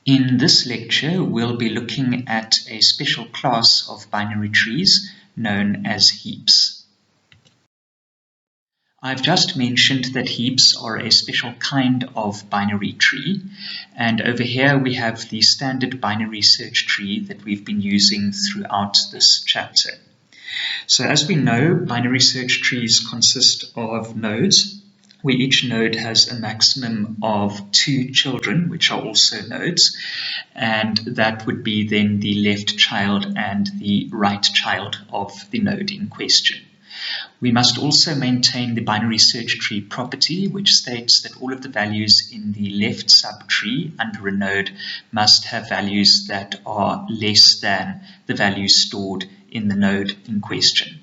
In this lecture, we'll be looking at a special class of binary trees known as heaps. I've just mentioned that heaps are a special kind of binary tree, and over here we have the standard binary search tree that we've been using throughout this chapter. So as we know, binary search trees consist of nodes, where each node has a maximum of 2 children, which are also nodes, and that would be then the left child and the right child of the node in question. We must also maintain the binary search tree property, which states that all of the values in the left subtree under a node must have values that are less than the values stored in the node in question.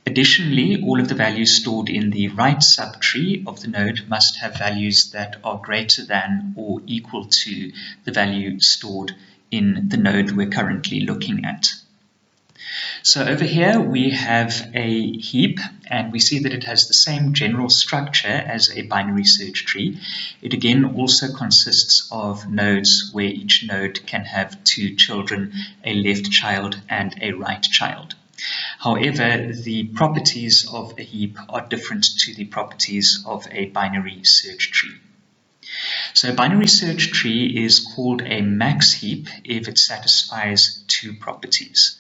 Additionally, all of the values stored in the right subtree of the node must have values that are greater than or equal to the value stored in the node we're currently looking at. So over here we have a heap, and we see that it has the same general structure as a binary search tree. It again also consists of nodes where each node can have 2 children, a left child and a right child. However, the properties of a heap are different to the properties of a binary search tree. So a binary search tree is called a max heap if it satisfies 2 properties.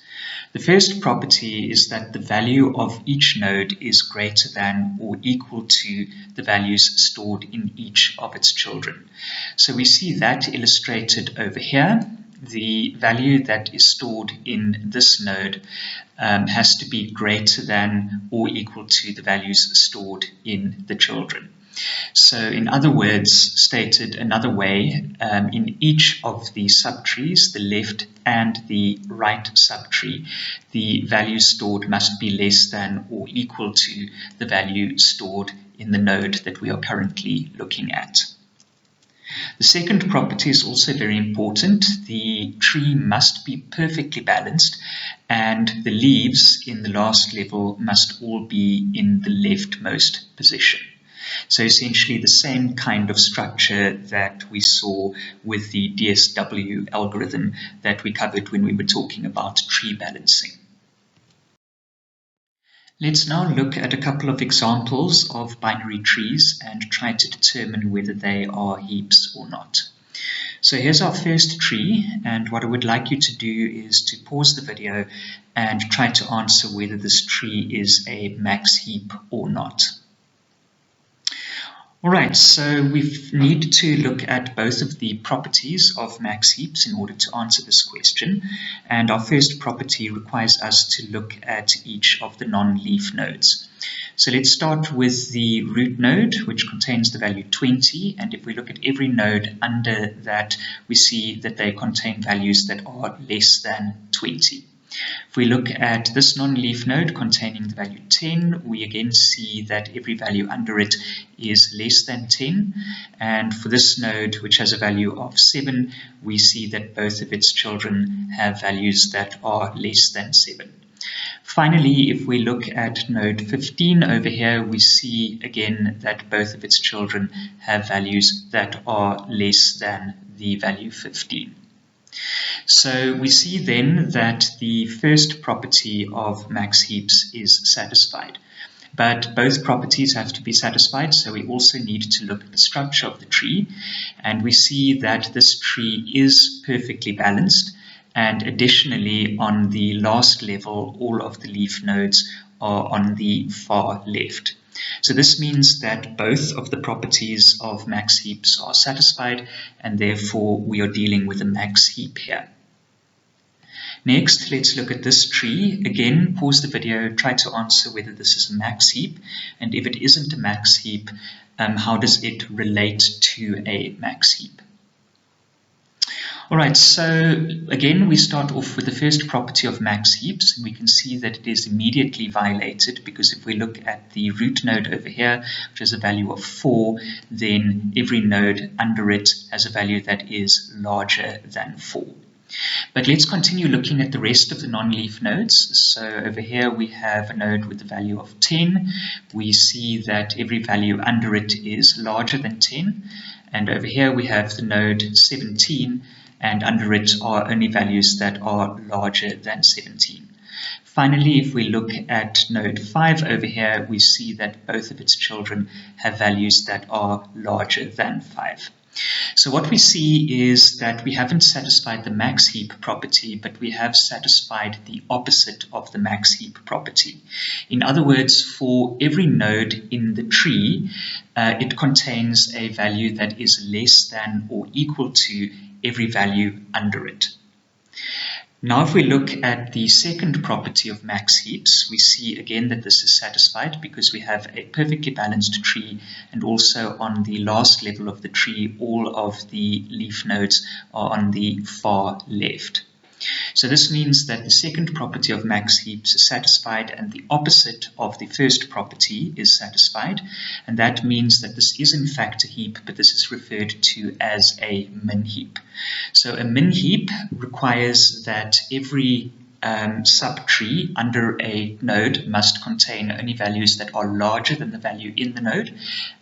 The first property is that the value of each node is greater than or equal to the values stored in each of its children. So we see that illustrated over here. The value that is stored in this node has to be greater than or equal to the values stored in the children. So in other words, stated another way, in each of the subtrees, the left and the right subtree, the value stored must be less than or equal to the value stored in the node that we are currently looking at. The second property is also very important. The tree must be perfectly balanced, and the leaves in the last level must all be in the leftmost position. So essentially the same kind of structure that we saw with the DSW algorithm that we covered when we were talking about tree balancing. Let's now look at a couple of examples of binary trees and try to determine whether they are heaps or not. So here's our first tree, and what I would like you to do is to pause the video and try to answer whether this tree is a max heap or not. Alright, so we need to look at both of the properties of max heaps in order to answer this question. And our first property requires us to look at each of the non-leaf nodes. So let's start with the root node, which contains the value 20. And if we look at every node under that, we see that they contain values that are less than 20. If we look at this non-leaf node containing the value 10, we again see that every value under it is less than 10. And for this node, which has a value of 7, we see that both of its children have values that are less than 7. Finally, if we look at node 15 over here, we see again that both of its children have values that are less than the value 15. So we see then that the first property of max heaps is satisfied. But both properties have to be satisfied, so we also need to look at the structure of the tree. And we see that this tree is perfectly balanced. And additionally, on the last level, all of the leaf nodes are on the far left. So this means that both of the properties of max heaps are satisfied, and therefore we are dealing with a max heap here. Next, let's look at this tree. Again, pause the video, try to answer whether this is a max heap, and if it isn't a max heap, how does it relate to a max heap? Alright, so again we start off with the first property of max heaps, and we can see that it is immediately violated because if we look at the root node over here, which has a value of 4, then every node under it has a value that is larger than 4. But let's continue looking at the rest of the non-leaf nodes. So over here we have a node with a value of 10. We see that every value under it is larger than 10. And over here we have the node 17, and under it are only values that are larger than 17. Finally, if we look at node 5 over here, we see that both of its children have values that are larger than 5. So what we see is that we haven't satisfied the max heap property, but we have satisfied the opposite of the max heap property. In other words, for every node in the tree, it contains a value that is less than or equal to every value under it. Now if we look at the second property of max heaps, we see again that this is satisfied because we have a perfectly balanced tree, and also on the last level of the tree all of the leaf nodes are on the far left. So this means that the second property of max heaps is satisfied and the opposite of the first property is satisfied, and that means that this is in fact a heap, but this is referred to as a min heap. So a min heap requires that every subtree under a node must contain only values that are larger than the value in the node,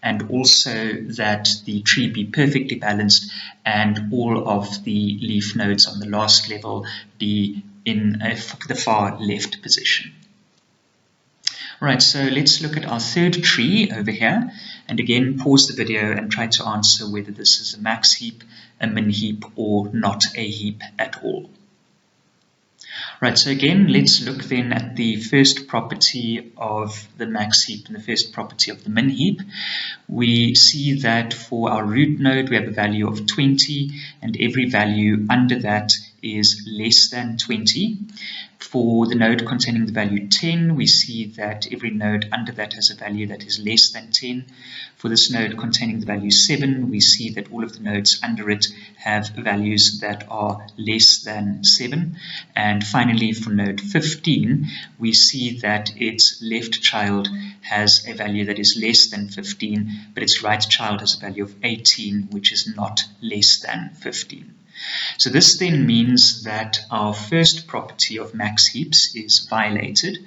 and also that the tree be perfectly balanced and all of the leaf nodes on the last level be in the far left position. Alright, so let's look at our third tree over here, and again pause the video and try to answer whether this is a max heap, a min heap, or not a heap at all. Right, so again, let's look then at the first property of the max heap and the first property of the min heap. We see that for our root node, we have a value of 20, and every value under that is less than 20. For the node containing the value 10, we see that every node under that has a value that is less than 10. For this node containing the value 7, we see that all of the nodes under it have values that are less than 7. And finally, for node 15, we see that its left child has a value that is less than 15, but its right child has a value of 18, which is not less than 15. So this then means that our first property of max heaps is violated.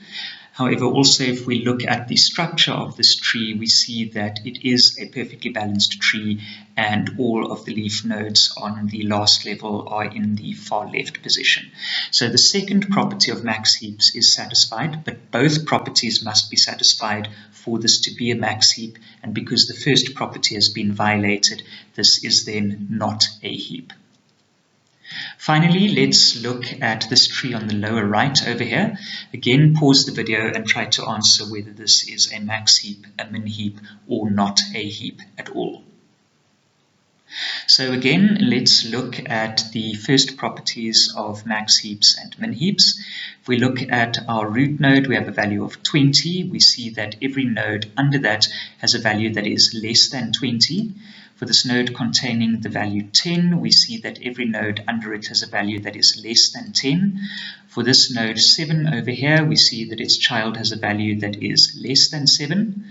However, also if we look at the structure of this tree, we see that it is a perfectly balanced tree and all of the leaf nodes on the last level are in the far left position. So the second property of max heaps is satisfied, but both properties must be satisfied for this to be a max heap, and because the first property has been violated, this is then not a heap. Finally, let's look at this tree on the lower right over here. Again, pause the video and try to answer whether this is a max heap, a min heap, or not a heap at all. So again, let's look at the first properties of max heaps and min heaps. If we look at our root node, we have a value of 20. We see that every node under that has a value that is less than 20. For this node containing the value 10, we see that every node under it has a value that is less than 10. For this node 7 over here, we see that its child has a value that is less than 7.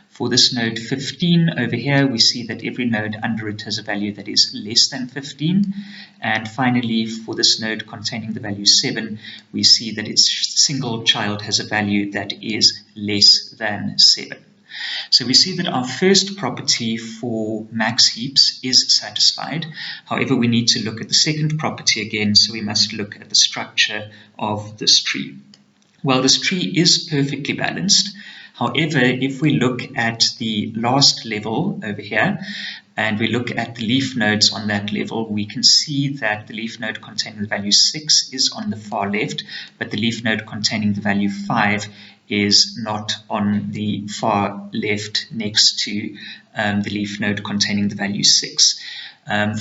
For this node 15 over here, we see that every node under it has a value that is less than 15. And finally, for this node containing the value 7, we see that its single child has a value that is less than 7. So we see that our first property for max heaps is satisfied. However, we need to look at the second property again, so we must look at the structure of this tree. Well, this tree is perfectly balanced. However, if we look at the last level over here, and we look at the leaf nodes on that level, we can see that the leaf node containing the value 6 is on the far left, but the leaf node containing the value 5 is not on the far left next to the leaf node containing the value 6.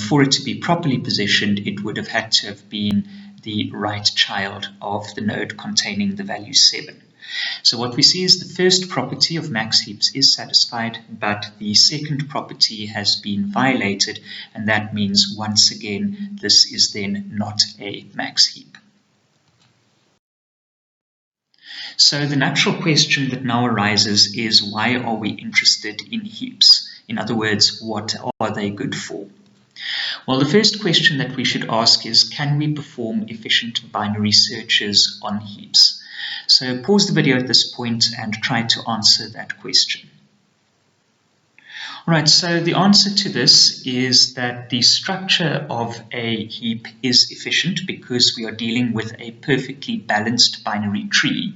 For it to be properly positioned, it would have had to have been the right child of the node containing the value 7. So what we see is the first property of max heaps is satisfied, but the second property has been violated, and that means once again this is then not a max heap. So the natural question that now arises is, why are we interested in heaps? In other words, what are they good for? Well, the first question that we should ask is, can we perform efficient binary searches on heaps? So pause the video at this point and try to answer that question. Right, so the answer to this is that the structure of a heap is efficient because we are dealing with a perfectly balanced binary tree.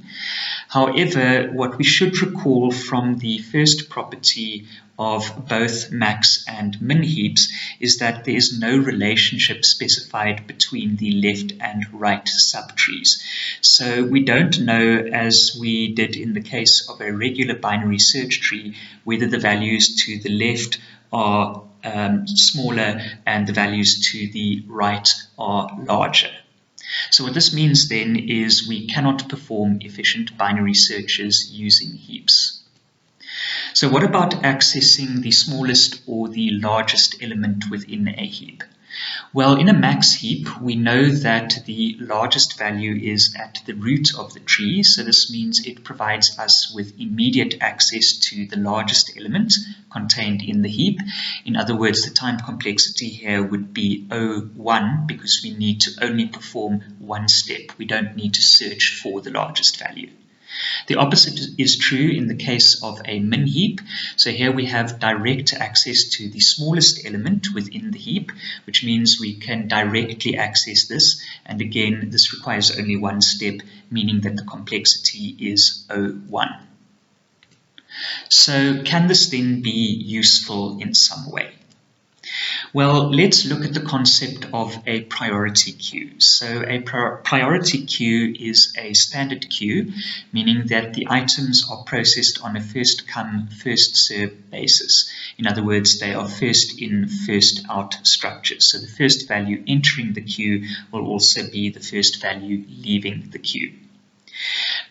However, what we should recall from the first property of both max and min heaps is that there is no relationship specified between the left and right subtrees. So we don't know, as we did in the case of a regular binary search tree, whether the values to the left are smaller and the values to the right are larger. So what this means then is we cannot perform efficient binary searches using heaps. So what about accessing the smallest or the largest element within a heap? Well, in a max heap, we know that the largest value is at the root of the tree, so this means it provides us with immediate access to the largest element contained in the heap. In other words, the time complexity here would be O1 because we need to only perform one step. We don't need to search for the largest value. The opposite is true in the case of a min heap. So here we have direct access to the smallest element within the heap, which means we can directly access this. And again, this requires only one step, meaning that the complexity is O1. So can this then be useful in some way? Well, let's look at the concept of a priority queue. So a priority queue is a standard queue, meaning that the items are processed on a first come, first served basis. In other words, they are first in, first out structures. So the first value entering the queue will also be the first value leaving the queue.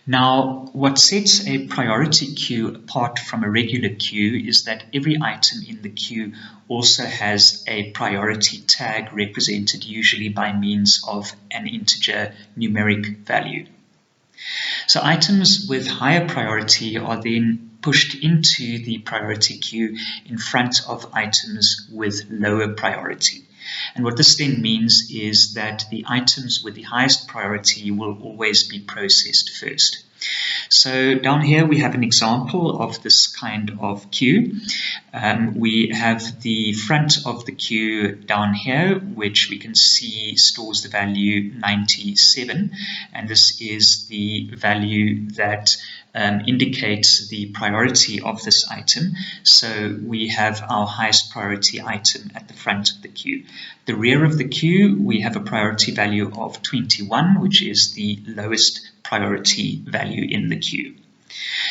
Now, what sets a priority queue apart from a regular queue is that every item in the queue also has a priority tag represented usually by means of an integer numeric value. So items with higher priority are then pushed into the priority queue in front of items with lower priority. And what this then means is that the items with the highest priority will always be processed first. So down here we have an example of this kind of queue. We have the front of the queue down here, which we can see stores the value 97, and this is the value that indicates the priority of this item. So we have our highest priority item at the front of the queue. The rear of the queue, we have a priority value of 21, which is the lowest priority value in the queue.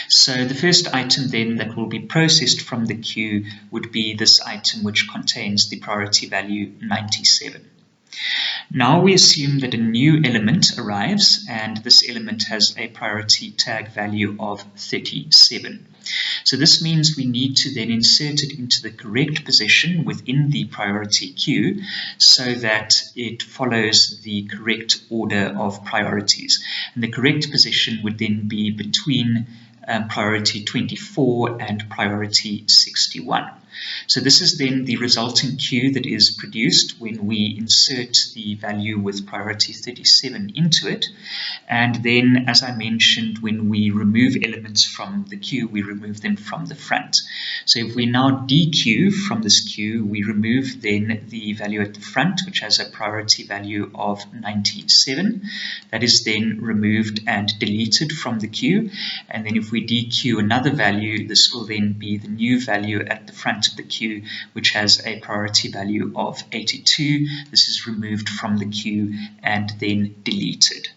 So the first item then that will be processed from the queue would be this item which contains the priority value 97. Now we assume that a new element arrives, and this element has a priority tag value of 37. So this means we need to then insert it into the correct position within the priority queue so that it follows the correct order of priorities. And the correct position would then be between priority 24 and priority 61. So this is then the resulting queue that is produced when we insert the value with priority 37 into it. And then, as I mentioned, when we remove elements from the queue, we remove them from the front. So if we now dequeue from this queue, we remove then the value at the front, which has a priority value of 97. That is then removed and deleted from the queue. And then if we dequeue another value, this will then be the new value at the front of the queue, which has a priority value of 82. This is removed from the queue and then deleted.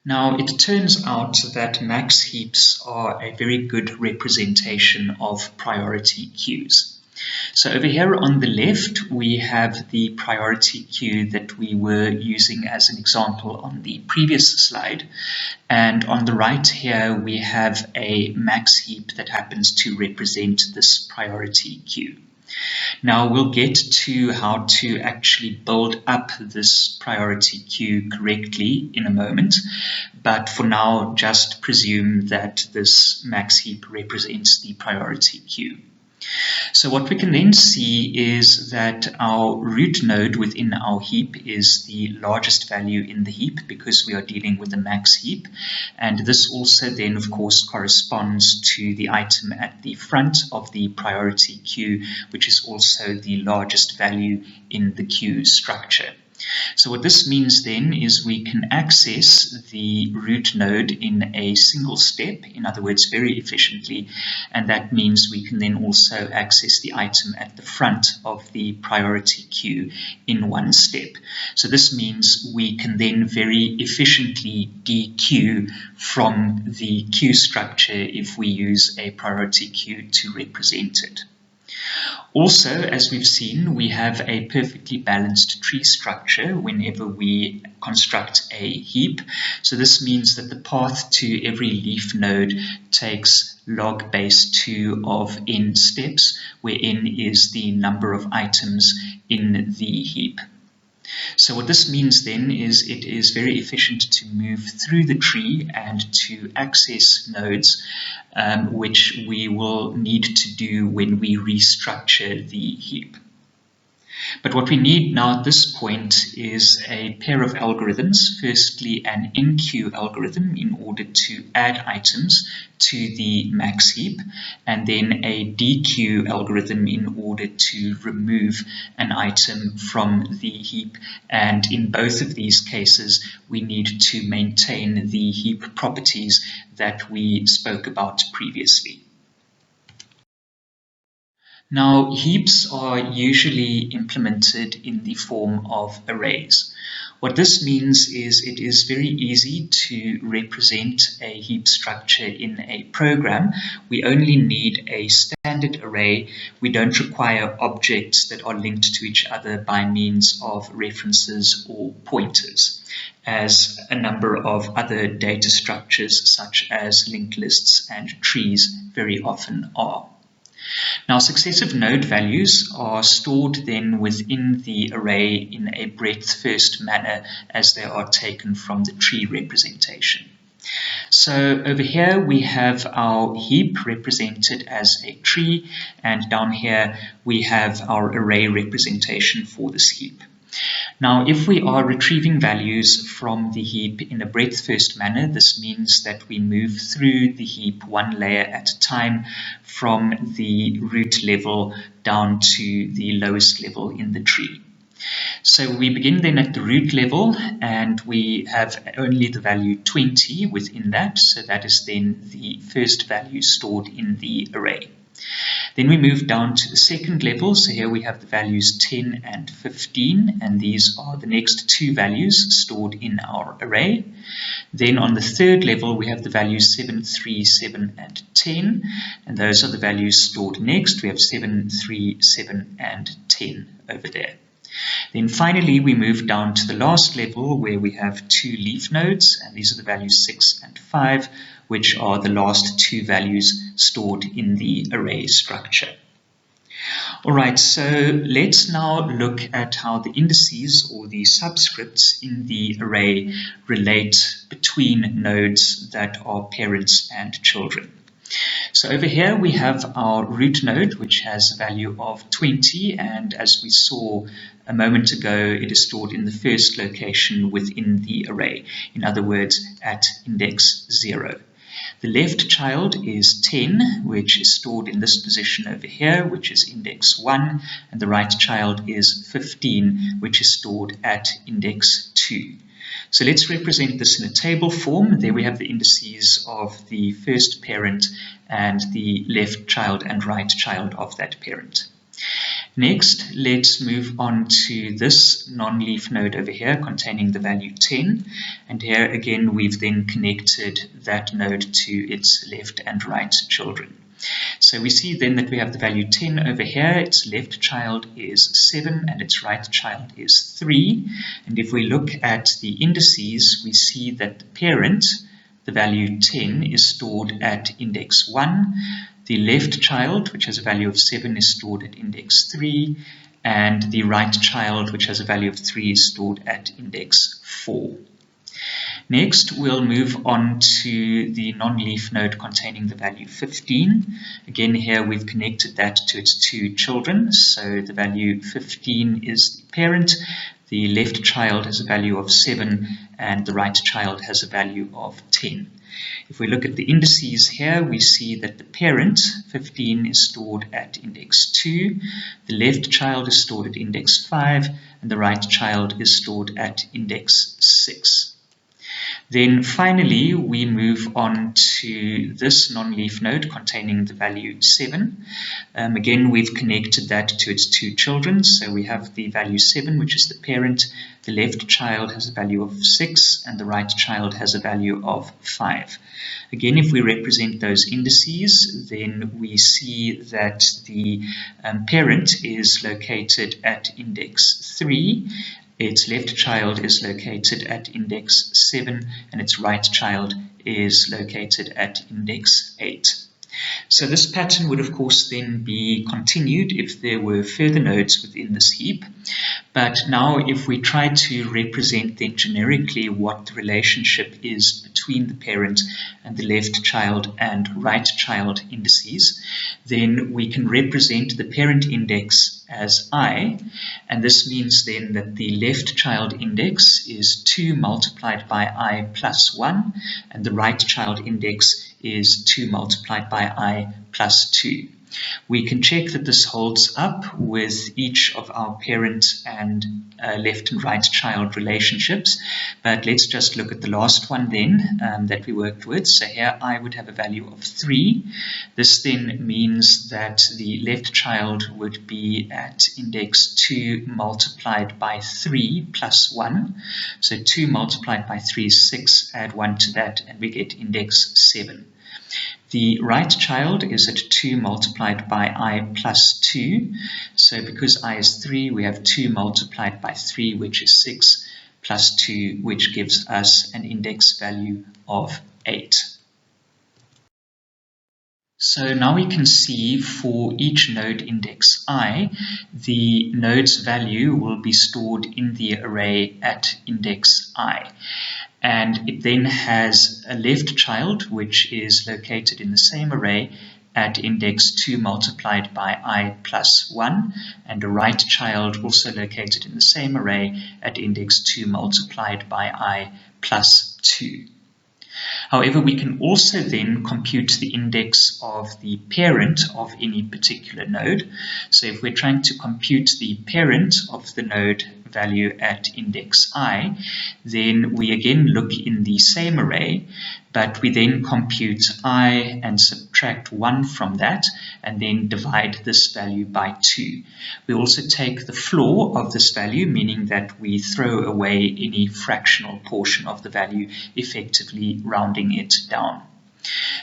Now, it turns out that max heaps are a very good representation of priority queues. So over here on the left, we have the priority queue that we were using as an example on the previous slide. And on the right here, we have a max heap that happens to represent this priority queue. Now we'll get to how to actually build up this priority queue correctly in a moment, but for now just presume that this max heap represents the priority queue. So what we can then see is that our root node within our heap is the largest value in the heap because we are dealing with a max heap. And this also then, of course, corresponds to the item at the front of the priority queue, which is also the largest value in the queue structure. So what this means then is we can access the root node in a single step, in other words, very efficiently, and that means we can then also access the item at the front of the priority queue in one step. So this means we can then very efficiently dequeue from the queue structure if we use a priority queue to represent it. Also, as we've seen, we have a perfectly balanced tree structure whenever we construct a heap. So this means that the path to every leaf node takes log base 2 of n steps, where n is the number of items in the heap. So what this means then is it is very efficient to move through the tree and to access nodes, which we will need to do when we restructure the heap. But what we need now at this point is a pair of algorithms. Firstly, an enqueue algorithm in order to add items to the max heap, and then a dequeue algorithm in order to remove an item from the heap. And in both of these cases, we need to maintain the heap properties that we spoke about previously. Now, heaps are usually implemented in the form of arrays. What this means is it is very easy to represent a heap structure in a program. We only need a standard array. We don't require objects that are linked to each other by means of references or pointers, as a number of other data structures such as linked lists and trees very often are. Now, successive node values are stored then within the array in a breadth-first manner as they are taken from the tree representation. So over here we have our heap represented as a tree, and down here we have our array representation for this heap. Now, if we are retrieving values from the heap in a breadth-first manner, this means that we move through the heap one layer at a time from the root level down to the lowest level in the tree. So we begin then at the root level, and we have only the value 20 within that, so that is then the first value stored in the array. Then we move down to the second level, so here we have the values 10 and 15, and these are the next two values stored in our array. Then on the third level we have the values 7, 3, 7 and 10, and those are the values stored next. We have 7, 3, 7 and 10 over there. Then finally we move down to the last level where we have two leaf nodes, and these are the values 6 and 5, which are the last two values stored in the array structure. Alright, so let's now look at how the indices or the subscripts in the array relate between nodes that are parents and children. So over here we have our root node, which has a value of 20, and as we saw a moment ago, it is stored in the first location within the array, in other words, at index 0. The left child is 10, which is stored in this position over here, which is index 1, and the right child is 15, which is stored at index 2. So let's represent this in a table form. There we have the indices of the first parent and the left child and right child of that parent. Next, let's move on to this non-leaf node over here containing the value 10. And here again, we've then connected that node to its left and right children. So we see then that we have the value 10 over here. Its left child is 7 and its right child is 3. And if we look at the indices, we see that the parent, the value 10, is stored at index 1. The left child, which has a value of 7, is stored at index 3, and the right child, which has a value of 3, is stored at index 4. Next, we'll move on to the non-leaf node containing the value 15. Again, here we've connected that to its two children. So the value 15 is the parent, the left child has a value of 7, and the right child has a value of 10. If we look at the indices here, we see that the parent, 15, is stored at index 2, the left child is stored at index 5, and the right child is stored at index 6. Then finally, we move on to this non-leaf node containing the value 7. Again, we've connected that to its two children. So we have the value 7, which is the parent. The left child has a value of 6, and the right child has a value of 5. Again, if we represent those indices, then we see that the parent is located at index 3. Its left child is located at index 7, and its right child is located at index 8. So this pattern would of course then be continued if there were further nodes within this heap. But now if we try to represent then generically what the relationship is between the parent and the left child and right child indices, then we can represent the parent index as I, and this means then that the left child index is 2 multiplied by I plus 1, and the right child index is 2 multiplied by I plus 2. We can check that this holds up with each of our parent and left and right child relationships, but let's just look at the last one then that we worked with. So here I would have a value of 3. This then means that the left child would be at index 2 multiplied by 3 plus 1. So 2 multiplied by 3 is 6, add 1 to that, and we get index 7. The right child is at 2 multiplied by I plus 2. So because I is 3, we have 2 multiplied by 3, which is 6, plus 2, which gives us an index value of 8. So now we can see for each node index I, the node's value will be stored in the array at index I. And it then has a left child, which is located in the same array at index 2 multiplied by I plus 1, and a right child also located in the same array at index 2 multiplied by I plus 2. However, we can also then compute the index of the parent of any particular node. So if we're trying to compute the parent of the node value at index I, then we again look in the same array, but we then compute I and subtract 1 from that, and then divide this value by 2. We also take the floor of this value, meaning that we throw away any fractional portion of the value, effectively rounding it down.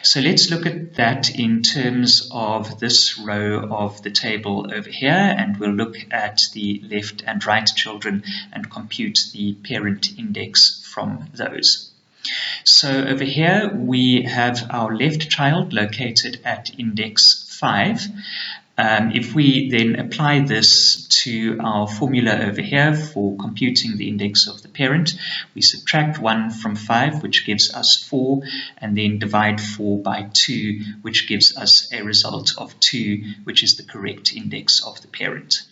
So let's look at that in terms of this row of the table over here, and we'll look at the left and right children and compute the parent index from those. So over here we have our left child located at index 5. If we then apply this to our formula over here for computing the index of the parent, we subtract 1 from 5, which gives us 4, and then divide 4 by 2, which gives us a result of 2, which is the correct index of the parent.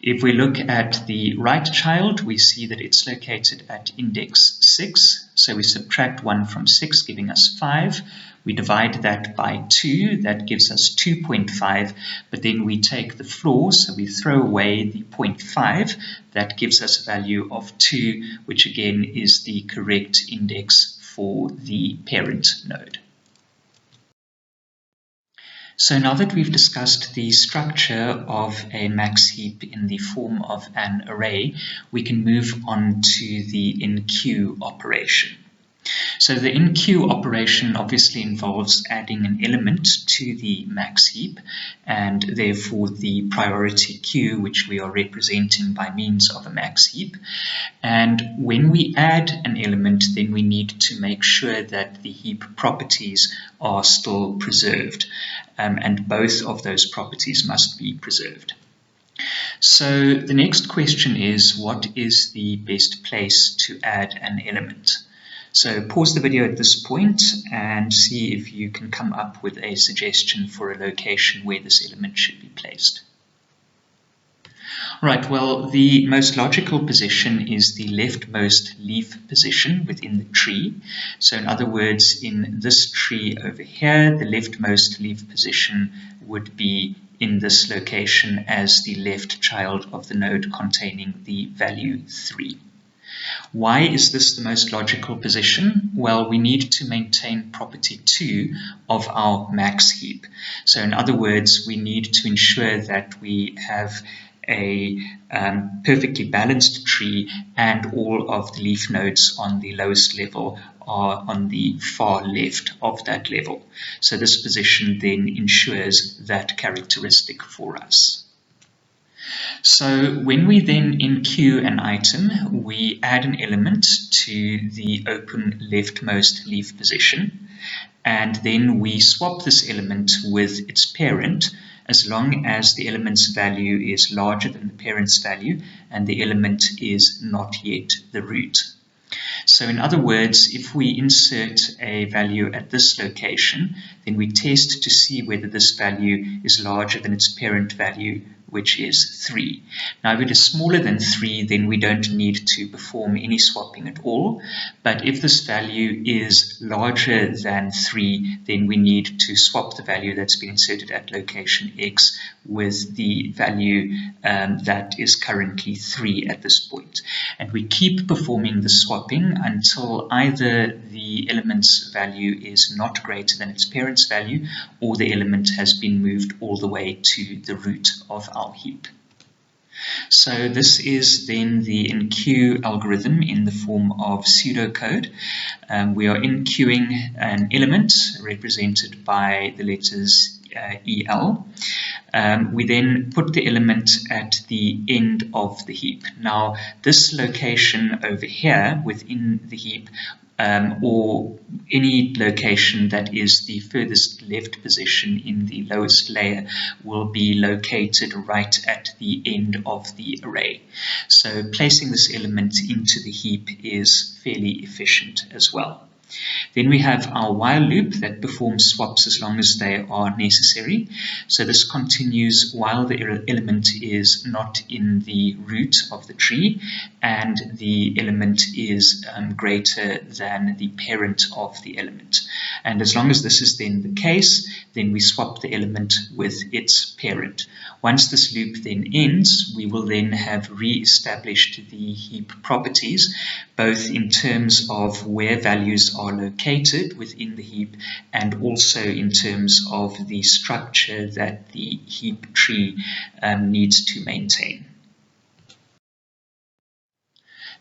If we look at the right child, we see that it's located at index 6, so we subtract 1 from 6, giving us 5. We divide that by 2, that gives us 2.5, but then we take the floor, so we throw away the 0.5, that gives us a value of 2, which again is the correct index for the parent node. So now that we've discussed the structure of a max heap in the form of an array, we can move on to the in-queue operation. So the in-queue operation obviously involves adding an element to the max heap, and therefore the priority queue, which we are representing by means of a max heap. And when we add an element, then we need to make sure that the heap properties are still preserved, and both of those properties must be preserved. So the next question is, what is the best place to add an element? So pause the video at this point and see if you can come up with a suggestion for a location where this element should be placed. Right, well, the most logical position is the leftmost leaf position within the tree. So in other words, in this tree over here, the leftmost leaf position would be in this location as the left child of the node containing the value 3. Why is this the most logical position? Well, we need to maintain property 2 of our max heap. So in other words, we need to ensure that we have a perfectly balanced tree and all of the leaf nodes on the lowest level are on the far left of that level. So this position then ensures that characteristic for us. So when we then enqueue an item, we add an element to the open leftmost leaf position, and then we swap this element with its parent as long as the element's value is larger than the parent's value and the element is not yet the root. So in other words, if we insert a value at this location, then we test to see whether this value is larger than its parent value, which is 3. Now, if it is smaller than 3, then we don't need to perform any swapping at all. But if this value is larger than 3, then we need to swap the value that's been inserted at location X with the value that is currently 3 at this point. And we keep performing the swapping until either the element's value is not greater than its parent's value, or the element has been moved all the way to the root of our heap. So this is then the enqueue algorithm in the form of pseudocode. We are enqueuing an element represented by the letters EL. We then put the element at the end of the heap. Now, this location over here within the heap, or any location that is the furthest left position in the lowest layer, will be located right at the end of the array. So placing this element into the heap is fairly efficient as well. Then we have our while loop that performs swaps as long as they are necessary. So this continues while the element is not in the root of the tree and the element is greater than the parent of the element. And as long as this is then the case, then we swap the element with its parent. Once this loop then ends, we will then have re-established the heap properties, both in terms of where values are located within the heap and also in terms of the structure that the heap tree needs to maintain.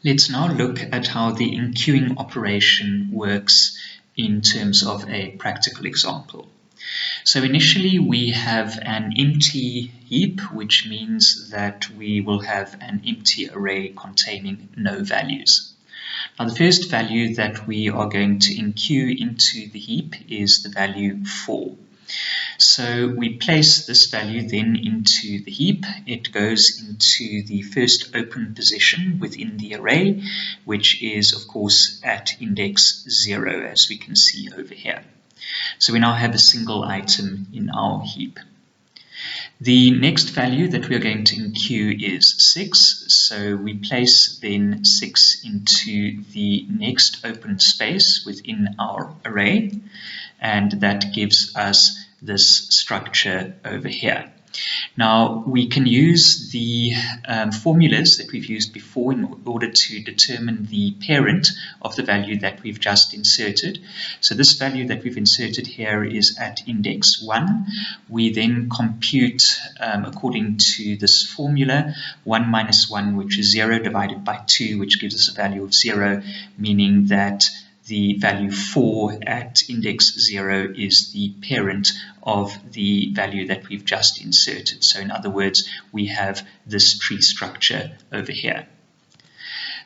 Let's now look at how the enqueuing operation works in terms of a practical example. So initially we have an empty heap, which means that we will have an empty array containing no values. Now the first value that we are going to enqueue into the heap is the value 4. So we place this value then into the heap. It goes into the first open position within the array, which is of course at index 0, as we can see over here. So we now have a single item in our heap. The next value that we are going to enqueue is 6, so we place then 6 into the next open space within our array, and that gives us this structure over here. Now we can use the formulas that we've used before in order to determine the parent of the value that we've just inserted. So this value that we've inserted here is at index 1. We then compute according to this formula 1 minus 1, which is 0, divided by 2, which gives us a value of 0, meaning that the value 4 at index 0 is the parent of the value that we've just inserted. So in other words, we have this tree structure over here.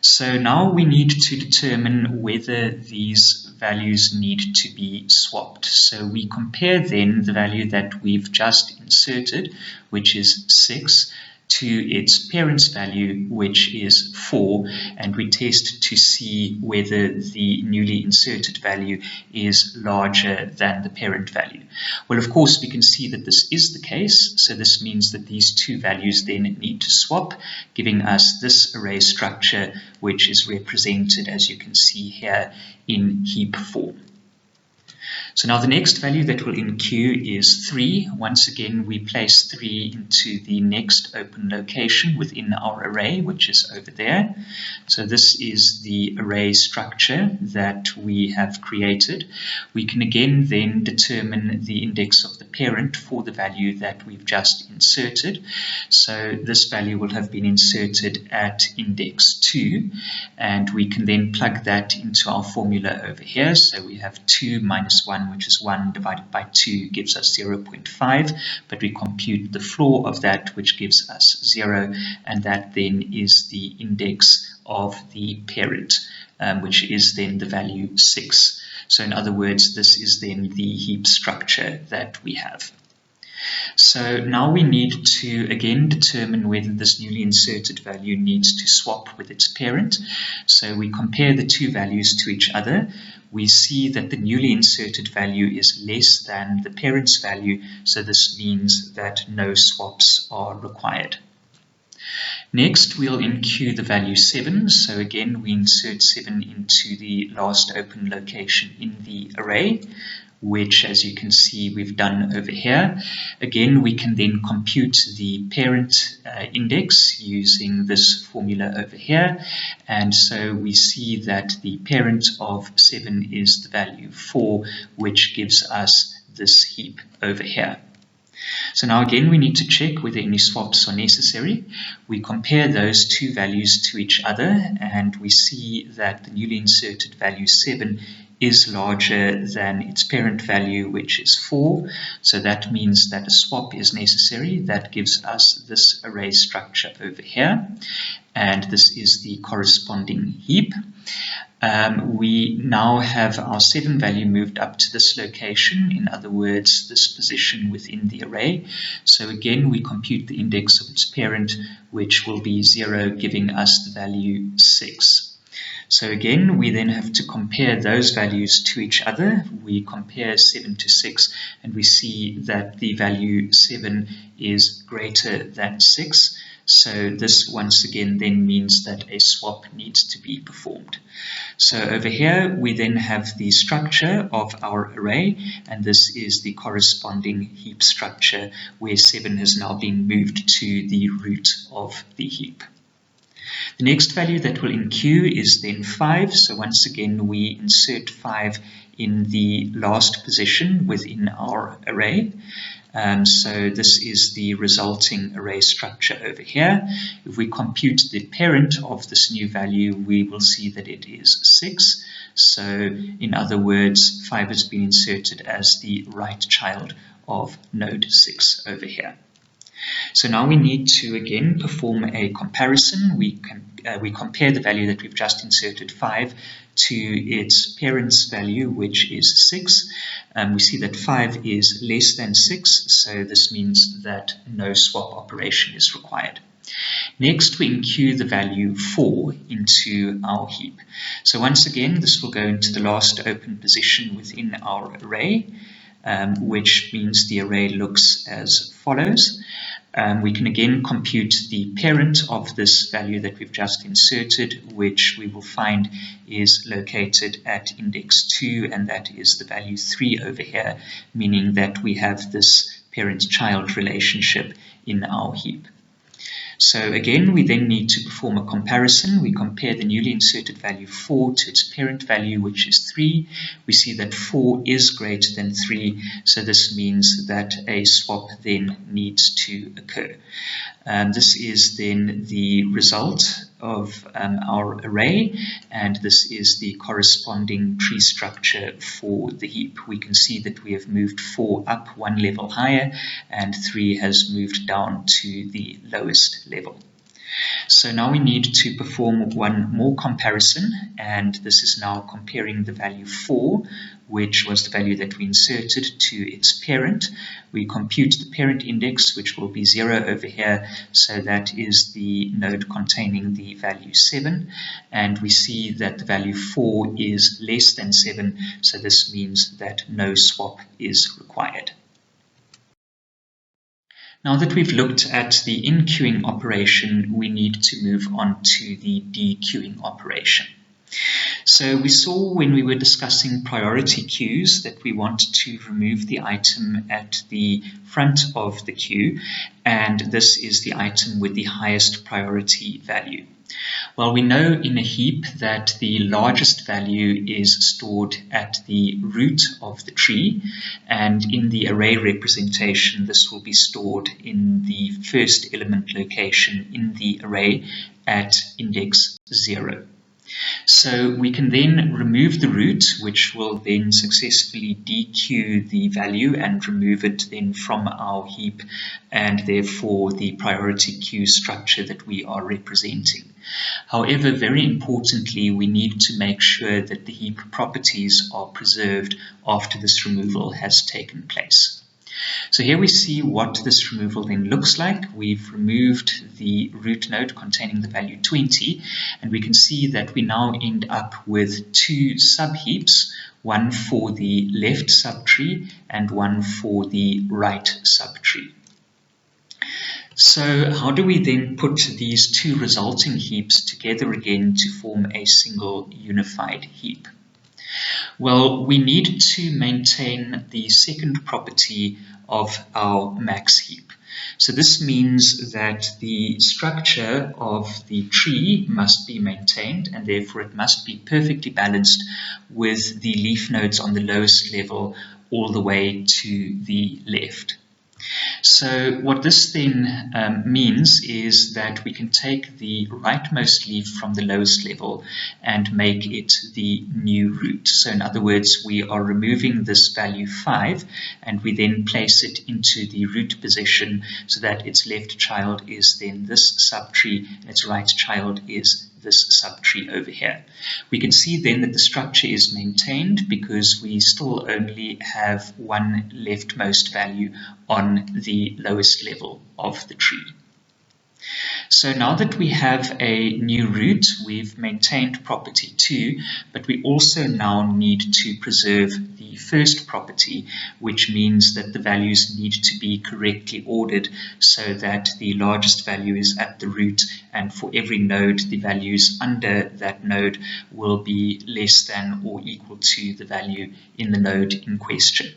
So now we need to determine whether these values need to be swapped. So we compare then the value that we've just inserted, which is 6, to its parent's value, which is 4, and we test to see whether the newly inserted value is larger than the parent value. Well, of course, we can see that this is the case, so this means that these two values then need to swap, giving us this array structure, which is represented, as you can see here, in heap form. So now the next value that will enqueue is 3. Once again, we place 3 into the next open location within our array, which is over there. So this is the array structure that we have created. We can again then determine the index of the parent for the value that we've just inserted. So this value will have been inserted at index 2, and we can then plug that into our formula over here. So we have 2 minus 1, which is 1 divided by 2 gives us 0.5, but we compute the floor of that, which gives us 0, and that then is the index of the parent, which is then the value 6. So in other words, this is then the heap structure that we have. So now we need to again determine whether this newly inserted value needs to swap with its parent. So we compare the two values to each other. We see that the newly inserted value is less than the parent's value, so this means that no swaps are required. Next, we'll enqueue the value 7. So again, we insert 7 into the last open location in the array, which, as you can see, we've done over here. Again, we can then compute the parent index using this formula over here. And so we see that the parent of 7 is the value 4, which gives us this heap over here. So now again, we need to check whether any swaps are necessary. We compare those two values to each other, and we see that the newly inserted value 7 is larger than its parent value, which is 4. So that means that a swap is necessary. That gives us this array structure over here, and this is the corresponding heap. We now have our 7 value moved up to this location, in other words, this position within the array. So again, we compute the index of its parent, which will be 0, giving us the value 6. So again, we then have to compare those values to each other. We compare 7 to 6, and we see that the value 7 is greater than 6. So this once again then means that a swap needs to be performed. So over here, we then have the structure of our array, and this is the corresponding heap structure where 7 has now been moved to the root of the heap. The next value that will enqueue is then 5. So once again, we insert 5 in the last position within our array. So this is the resulting array structure over here. If we compute the parent of this new value, we will see that it is 6. So in other words, 5 has been inserted as the right child of node 6 over here. So now we need to again perform a comparison. We compare the value that we've just inserted, 5, to its parent's value, which is 6. We see that 5 is less than 6, so this means that no swap operation is required. Next, we enqueue the value 4 into our heap. So once again, this will go into the last open position within our array, which means the array looks as follows. We can again compute the parent of this value that we've just inserted, which we will find is located at index 2, and that is the value 3 over here, meaning that we have this parent-child relationship in our heap. So again, we then need to perform a comparison. We compare the newly inserted value 4 to its parent value, which is 3. We see that 4 is greater than 3, so this means that a swap then needs to occur. This is then the result of our array, and this is the corresponding tree structure for the heap. We can see that we have moved 4 up 1 level higher, and 3 has moved down to the lowest level. So now we need to perform one more comparison, and this is now comparing the value 4, which was the value that we inserted, to its parent. We compute the parent index, which will be 0 over here, so that is the node containing the value 7, and we see that the value 4 is less than 7, so this means that no swap is required. Now that we've looked at the in-queuing operation, we need to move on to the de-queuing operation. So we saw when we were discussing priority queues that we want to remove the item at the front of the queue, and this is the item with the highest priority value. Well, we know in a heap that the largest value is stored at the root of the tree, and in the array representation this will be stored in the first element location in the array at index 0. So we can then remove the root, which will then successfully dequeue the value and remove it then from our heap, and therefore the priority queue structure that we are representing. However, very importantly, we need to make sure that the heap properties are preserved after this removal has taken place. So here we see what this removal then looks like. We've removed the root node containing the value 20, and we can see that we now end up with two subheaps, one for the left subtree and one for the right subtree. So how do we then put these two resulting heaps together again to form a single unified heap? Well, we need to maintain the second property of our max heap. So this means that the structure of the tree must be maintained, and therefore it must be perfectly balanced with the leaf nodes on the lowest level all the way to the left. So what this then means is that we can take the rightmost leaf from the lowest level and make it the new root. So in other words, we are removing this value 5 and we then place it into the root position so that its left child is then this subtree and its right child is this subtree over here. We can see then that the structure is maintained because we still only have one leftmost value on the lowest level of the tree. So now that we have a new root, we've maintained property 2, but we also now need to preserve the first property, which means that the values need to be correctly ordered so that the largest value is at the root, and for every node, the values under that node will be less than or equal to the value in the node in question.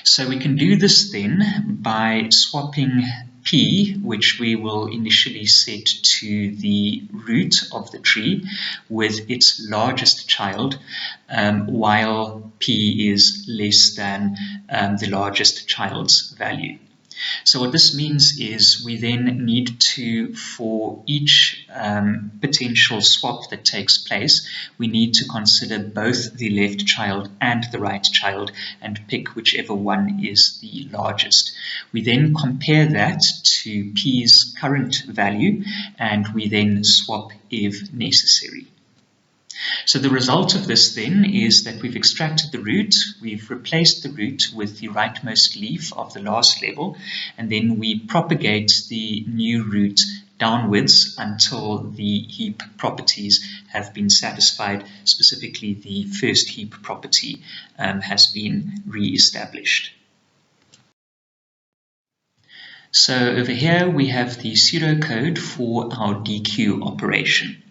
So we can do this then by swapping P, which we will initially set to the root of the tree, with its largest child, while P is less than the largest child's value. So what this means is we then need to, for each potential swap that takes place, we need to consider both the left child and the right child and pick whichever one is the largest. We then compare that to P's current value and we then swap if necessary. So the result of this then is that we've extracted the root, we've replaced the root with the rightmost leaf of the last level, and then we propagate the new root downwards until the heap properties have been satisfied. Specifically, the first heap property has been re-established. So over here we have the pseudocode for our dequeue operation.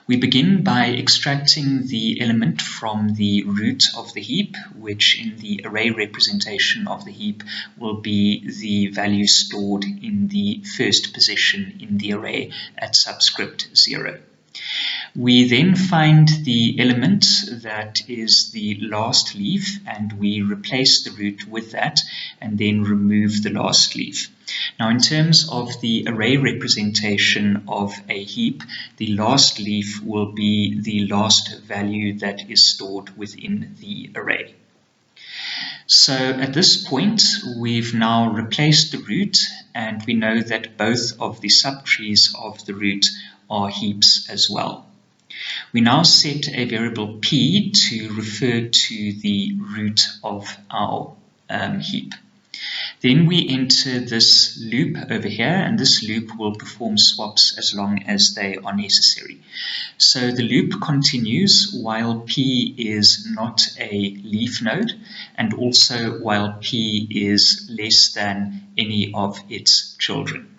We begin by extracting the element from the root of the heap, which in the array representation of the heap will be the value stored in the first position in the array at subscript 0. We then find the element that is the last leaf and we replace the root with that and then remove the last leaf. Now in terms of the array representation of a heap, the last leaf will be the last value that is stored within the array. So at this point, we've now replaced the root, and we know that both of the subtrees of the root are heaps as well. We now set a variable p to refer to the root of our heap. Then we enter this loop over here, and this loop will perform swaps as long as they are necessary. So the loop continues while p is not a leaf node, and also while p is less than any of its children.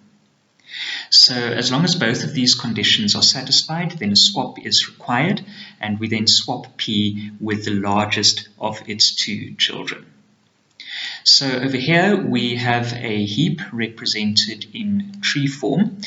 So as long as both of these conditions are satisfied, then a swap is required, and we then swap p with the largest of its two children. So over here we have a heap represented in tree form.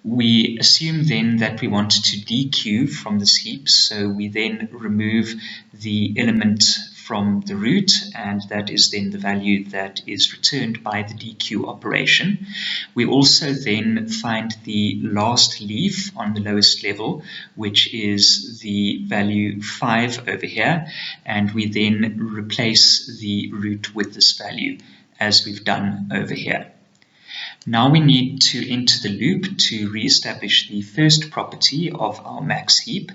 We assume then that we want to dequeue from this heap, so we then remove the element from the root, and that is then the value that is returned by the dequeue operation. We also then find the last leaf on the lowest level, which is the value 5 over here, and we then replace the root with this value, as we've done over here. Now we need to enter the loop to re-establish the first property of our max heap,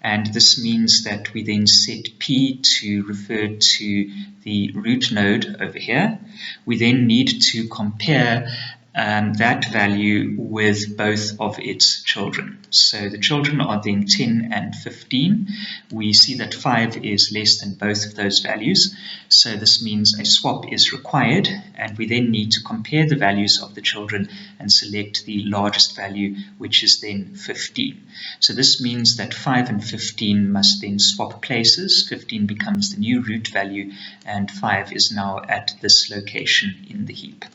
and this means that we then set p to refer to the root node over here. We then need to compare that value with both of its children. So the children are then 10 and 15. We see that 5 is less than both of those values, so this means a swap is required, and we then need to compare the values of the children and select the largest value, which is then 15. So this means that 5 and 15 must then swap places. 15 becomes the new root value, and 5 is now at this location in the heap.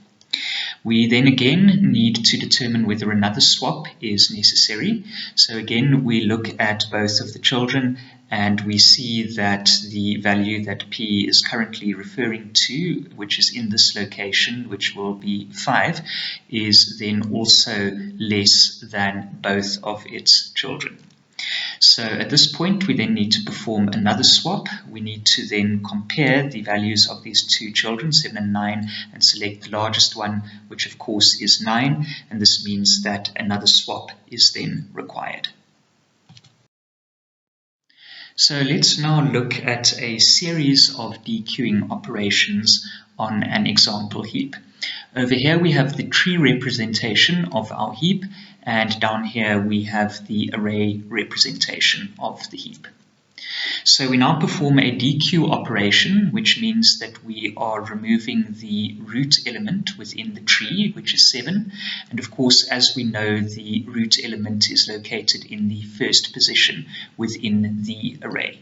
We then again need to determine whether another swap is necessary. So again, we look at both of the children, and we see that the value that p is currently referring to, which is in this location, which will be 5, is then also less than both of its children. So at this point, we then need to perform another swap. We need to then compare the values of these two children, 7 and 9, and select the largest one, which of course is 9, and this means that another swap is then required. So let's now look at a series of dequeuing operations on an example heap. Over here we have the tree representation of our heap, and down here we have the array representation of the heap. So we now perform a dequeue operation, which means that we are removing the root element within the tree, which is 7. And of course, as we know, the root element is located in the first position within the array.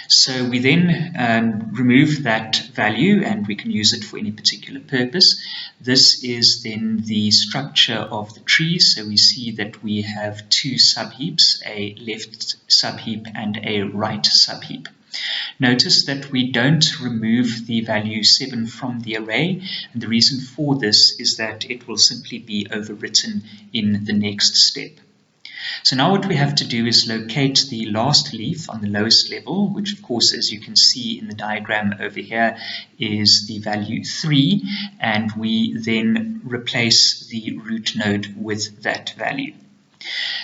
So we then remove that value, and we can use it for any particular purpose. This is then the structure of the tree. So we see that we have two subheaps, a left subheap and a right subheap. Notice that we don't remove the value 7 from the array, and the reason for this is that it will simply be overwritten in the next step. So now what we have to do is locate the last leaf on the lowest level, which of course, as you can see in the diagram over here, is the value 3, and we then replace the root node with that value.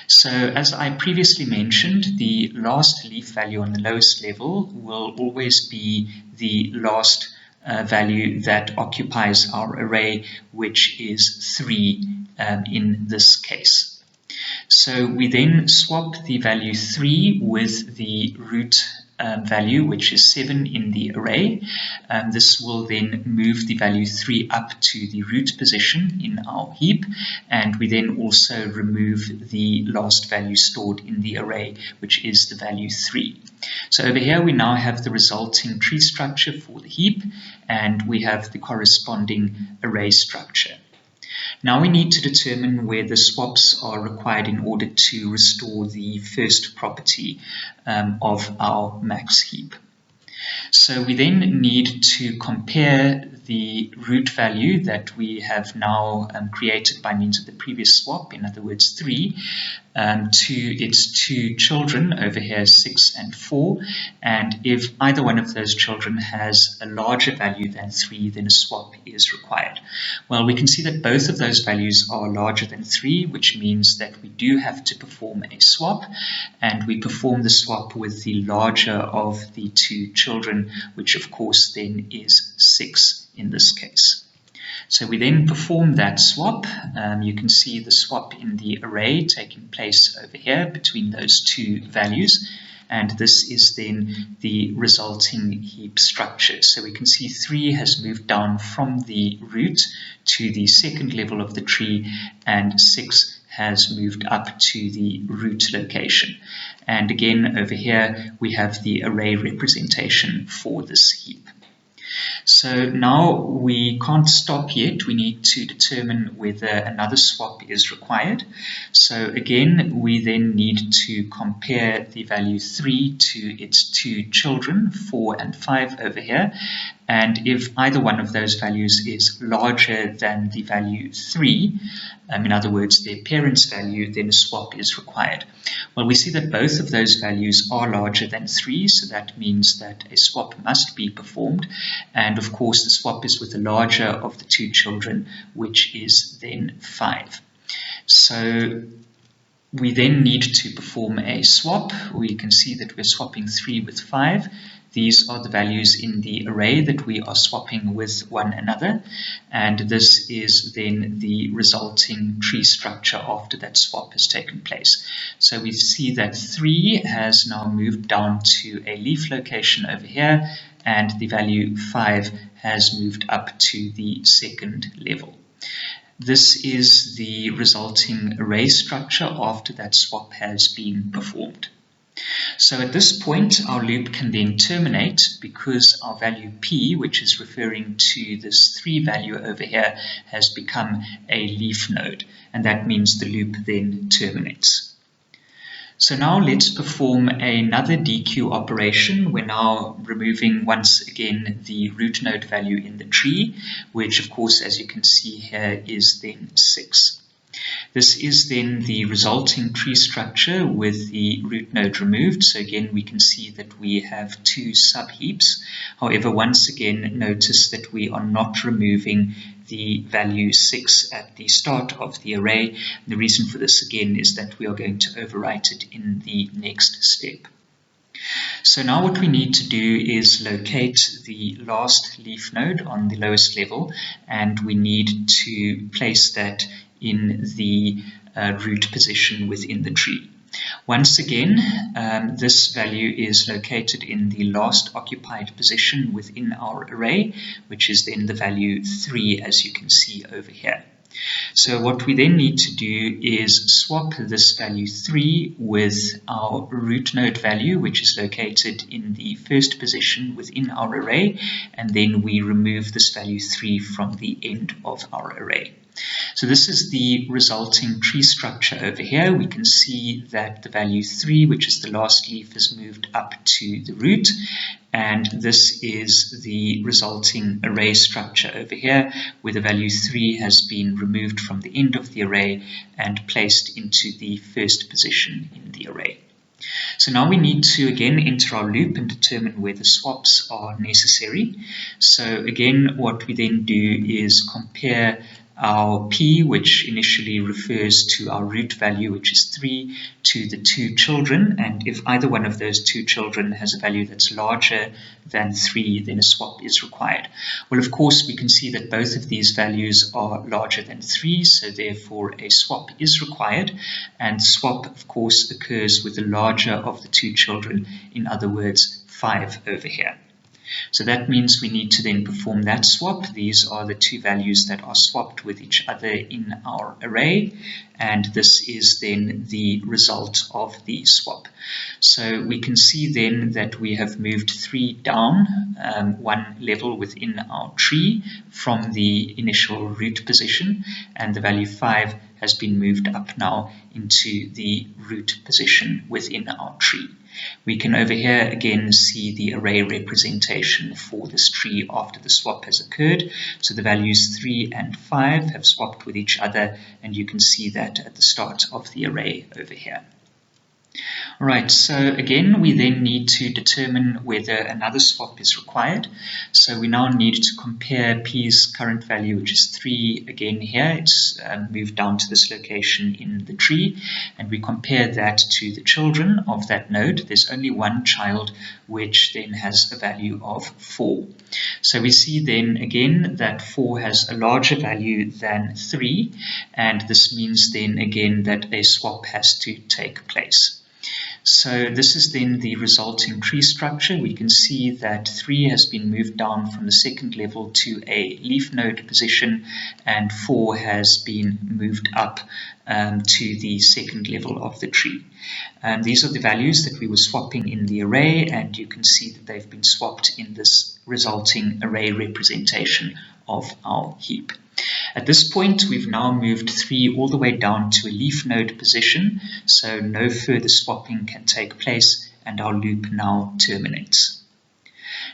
So as I previously mentioned, the last leaf value on the lowest level will always be the last value that occupies our array, which is 3 in this case. So we then swap the value 3 with the root value, which is 7 in the array. This will then move the value 3 up to the root position in our heap, and we then also remove the last value stored in the array, which is the value 3. So over here we now have the resulting tree structure for the heap, and we have the corresponding array structure. Now we need to determine where the swaps are required in order to restore the first property of our max heap. So we then need to compare the root value that we have now created by means of the previous swap, in other words 3, to its two children over here, 6 and 4, and if either one of those children has a larger value than 3, then a swap is required. Well, we can see that both of those values are larger than 3, which means that we do have to perform a swap, and we perform the swap with the larger of the two children, which of course then is 6 in this case. So we then perform that swap. You can see the swap in the array taking place over here between those two values, and this is then the resulting heap structure. So we can see 3 has moved down from the root to the second level of the tree, and 6 has moved up to the root location. And again, over here we have the array representation for this heap. So now we can't stop yet. We need to determine whether another swap is required. So again, we then need to compare the value 3 to its two children, 4 and 5 over here. And if either one of those values is larger than the value 3, in other words, their parent's value, then a swap is required. Well, we see that both of those values are larger than 3, so that means that a swap must be performed. And of course, the swap is with the larger of the two children, which is then 5. So we then need to perform a swap. We can see that we're swapping 3 with 5. These are the values in the array that we are swapping with one another, and this is then the resulting tree structure after that swap has taken place. So we see that 3 has now moved down to a leaf location over here, and the value 5 has moved up to the second level. This is the resulting array structure after that swap has been performed. So at this point, our loop can then terminate because our value p, which is referring to this 3 value over here, has become a leaf node, and that means the loop then terminates. So now let's perform another dequeue operation. We're now removing once again the root node value in the tree, which of course, as you can see here, is then 6. This is then the resulting tree structure with the root node removed. So again, we can see that we have 2 sub-heaps. However, once again, notice that we are not removing the value 6 at the start of the array. The reason for this again is that we are going to overwrite it in the next step. So now what we need to do is locate the last leaf node on the lowest level, and we need to place that in the root position within the tree. Once again, this value is located in the last occupied position within our array, which is then the value 3, as you can see over here. So what we then need to do is swap this value 3 with our root node value, which is located in the first position within our array, and then we remove this value 3 from the end of our array. So this is the resulting tree structure over here. We can see that the value 3, which is the last leaf, has moved up to the root, and this is the resulting array structure over here, where the value 3 has been removed from the end of the array and placed into the first position in the array. So now we need to again enter our loop and determine whether swaps are necessary. So again, what we then do is compare our p, which initially refers to our root value, which is 3, to the two children, and if either one of those two children has a value that's larger than 3, then a swap is required. Well, of course, we can see that both of these values are larger than 3, so therefore a swap is required, and swap, of course, occurs with the larger of the two children, in other words, 5 over here. So that means we need to then perform that swap. These are the two values that are swapped with each other in our array, and this is then the result of the swap. So we can see then that we have moved 3 down one level within our tree from the initial root position, and the value 5 has been moved up now into the root position within our tree. We can over here again see the array representation for this tree after the swap has occurred. So the values 3 and 5 have swapped with each other, and you can see that at the start of the array over here. Alright, so again we then need to determine whether another swap is required. So we now need to compare P's current value, which is 3 again here. It's moved down to this location in the tree, and we compare that to the children of that node. There's only one child which then has a value of 4. So we see then again that 4 has a larger value than 3, and this means then again that a swap has to take place. So this is then the resulting tree structure. We can see that 3 has been moved down from the second level to a leaf node position, and 4 has been moved up to the second level of the tree. These are the values that we were swapping in the array, and you can see that they've been swapped in this resulting array representation of our heap. At this point, we've now moved 3 all the way down to a leaf node position, so no further swapping can take place, and our loop now terminates.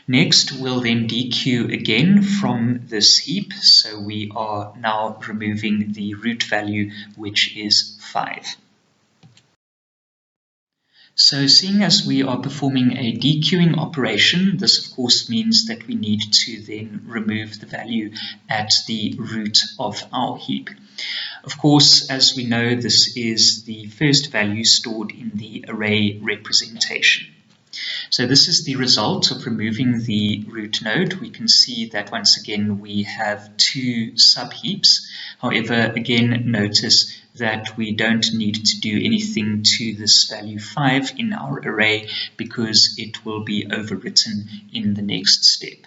Next, we'll then dequeue again from this heap, so we are now removing the root value, which is 5. So seeing as we are performing a dequeuing operation, this of course means that we need to then remove the value at the root of our heap. Of course, as we know, this is the first value stored in the array representation. So this is the result of removing the root node. We can see that once again we have 2 subheaps. However, again, notice that we don't need to do anything to this value 5 in our array because it will be overwritten in the next step.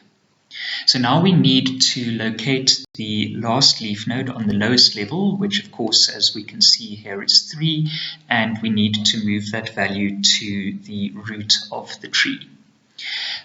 So now we need to locate the last leaf node on the lowest level, which of course, as we can see here, is 3, and we need to move that value to the root of the tree.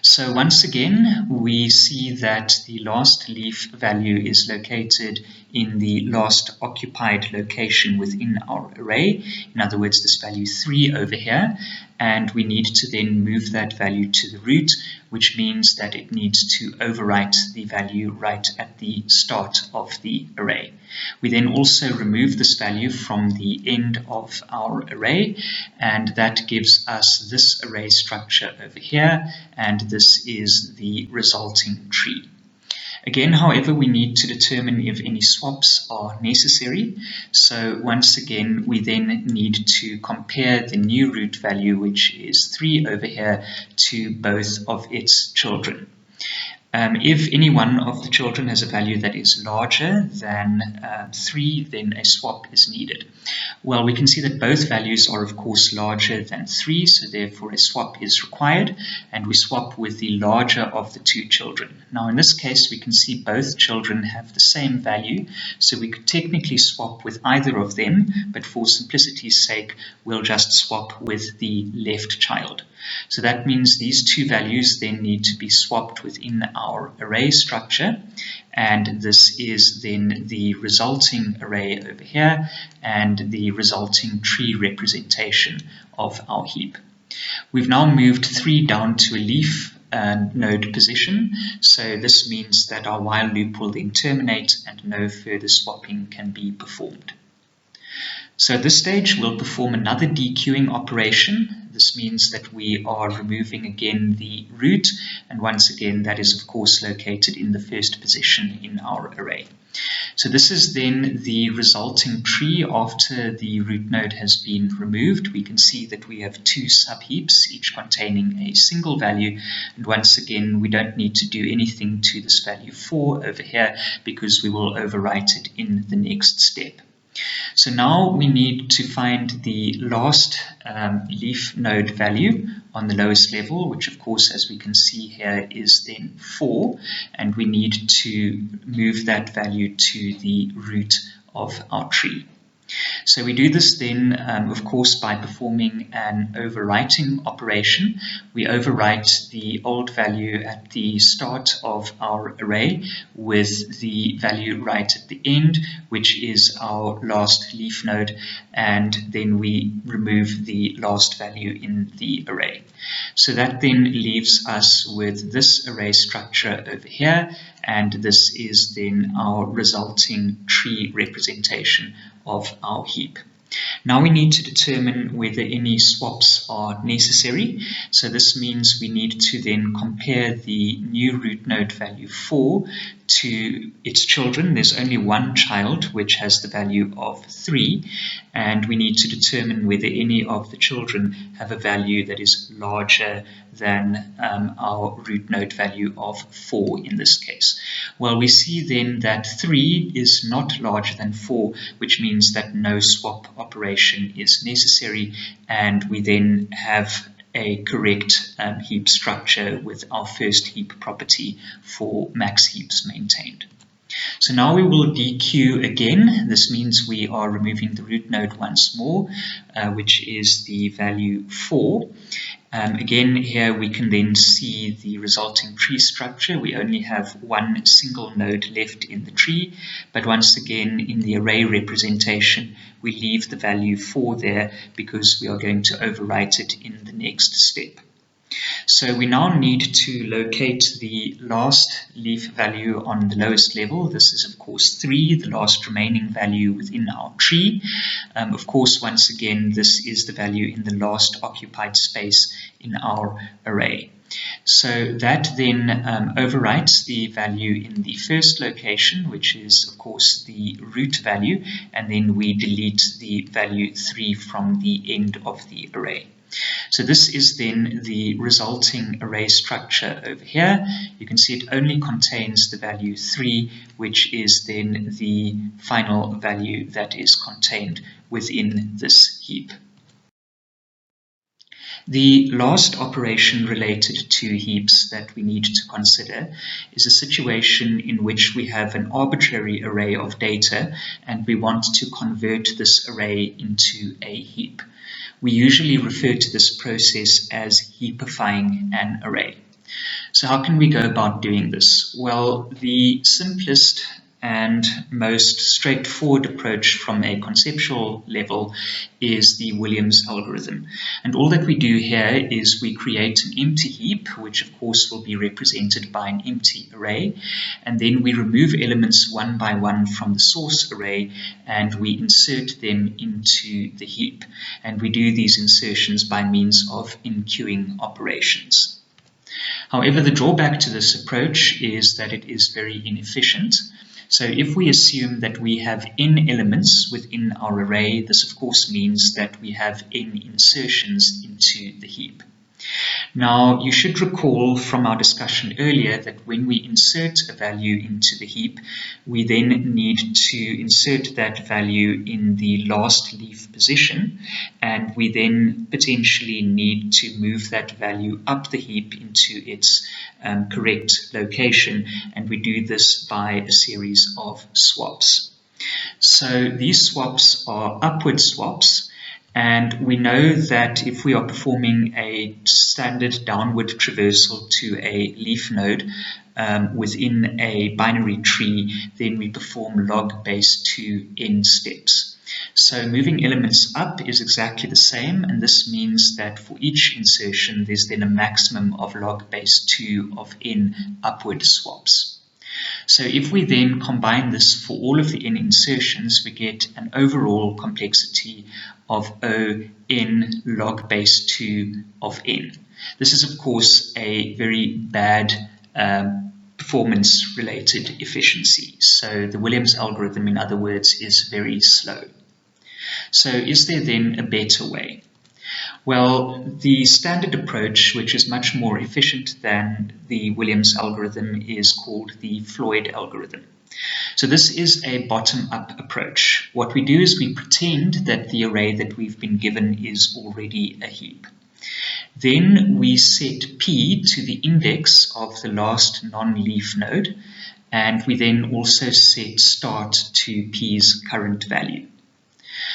So once again, we see that the last leaf value is located in the last occupied location within our array. In other words, this value 3 over here, and we need to then move that value to the root, which means that it needs to overwrite the value right at the start of the array. We then also remove this value from the end of our array, and that gives us this array structure over here, and this is the resulting tree. Again, however, we need to determine if any swaps are necessary. So once again, we then need to compare the new root value, which is 3 over here, to both of its children. If any one of the children has a value that is larger than 3, then a swap is needed. Well, we can see that both values are of course larger than 3, so therefore a swap is required, and we swap with the larger of the 2 children. Now in this case we can see both children have the same value, so we could technically swap with either of them, but for simplicity's sake we'll just swap with the left child. So that means these 2 values then need to be swapped within our array structure, and this is then the resulting array over here and the resulting tree representation of our heap. We've now moved 3 down to a leaf node position, so this means that our while loop will then terminate and no further swapping can be performed. So at this stage we'll perform another dequeuing operation. This means that we are removing again the root, and once again that is of course located in the first position in our array. So this is then the resulting tree after the root node has been removed. We can see that we have 2 subheaps, each containing a single value, and once again we don't need to do anything to this value 4 over here because we will overwrite it in the next step. So now we need to find the last leaf node value on the lowest level, which of course, as we can see here, is then 4, and we need to move that value to the root of our tree. So we do this then, of course, by performing an overwriting operation. We overwrite the old value at the start of our array with the value right at the end, which is our last leaf node, and then we remove the last value in the array. So that then leaves us with this array structure over here, and this is then our resulting tree representation of our heap. Now we need to determine whether any swaps are necessary. So this means we need to then compare the new root node value 4 to its children. There's only one child which has the value of 3, and we need to determine whether any of the children have a value that is larger than our root node value of 4 in this case. Well, we see then that 3 is not larger than 4, which means that no swap operation is necessary, and we then have a correct heap structure with our first heap property for max heaps maintained. So now we will dequeue again. This means we are removing the root node once more, which is the value 4. Again, here we can then see the resulting tree structure. We only have one single node left in the tree, but once again in the array representation we leave the value 4 there because we are going to overwrite it in the next step. So we now need to locate the last leaf value on the lowest level. This is of course 3, the last remaining value within our tree. Of course, once again, this is the value in the last occupied space in our array. So that then overwrites the value in the first location, which is of course the root value, and then we delete the value 3 from the end of the array. So this is then the resulting array structure over here. You can see it only contains the value 3, which is then the final value that is contained within this heap. The last operation related to heaps that we need to consider is a situation in which we have an arbitrary array of data and we want to convert this array into a heap. We usually refer to this process as heapifying an array. So how can we go about doing this? Well, the simplest and most straightforward approach from a conceptual level is the Williams algorithm. And all that we do here is we create an empty heap, which of course will be represented by an empty array, and then we remove elements one by one from the source array and we insert them into the heap. And we do these insertions by means of enqueuing operations. However, the drawback to this approach is that it is very inefficient. So if we assume that we have n elements within our array, this of course means that we have n insertions into the heap. Now, you should recall from our discussion earlier that when we insert a value into the heap, we then need to insert that value in the last leaf position, and we then potentially need to move that value up the heap into its correct location, and we do this by a series of swaps. So these swaps are upward swaps, and we know that if we are performing a standard downward traversal to a leaf node within a binary tree, then we perform log base 2 n steps. So moving elements up is exactly the same, and this means that for each insertion there's then a maximum of log base 2 of n upward swaps. So if we then combine this for all of the n insertions, we get an overall complexity of O(n) log base 2 of n. This is of course a very bad performance-related efficiency. So the Williams algorithm, in other words, is very slow. So is there then a better way? Well, the standard approach, which is much more efficient than the Williams algorithm, is called the Floyd algorithm. So this is a bottom-up approach. What we do is we pretend that the array that we've been given is already a heap. Then we set P to the index of the last non-leaf node, and we then also set start to P's current value.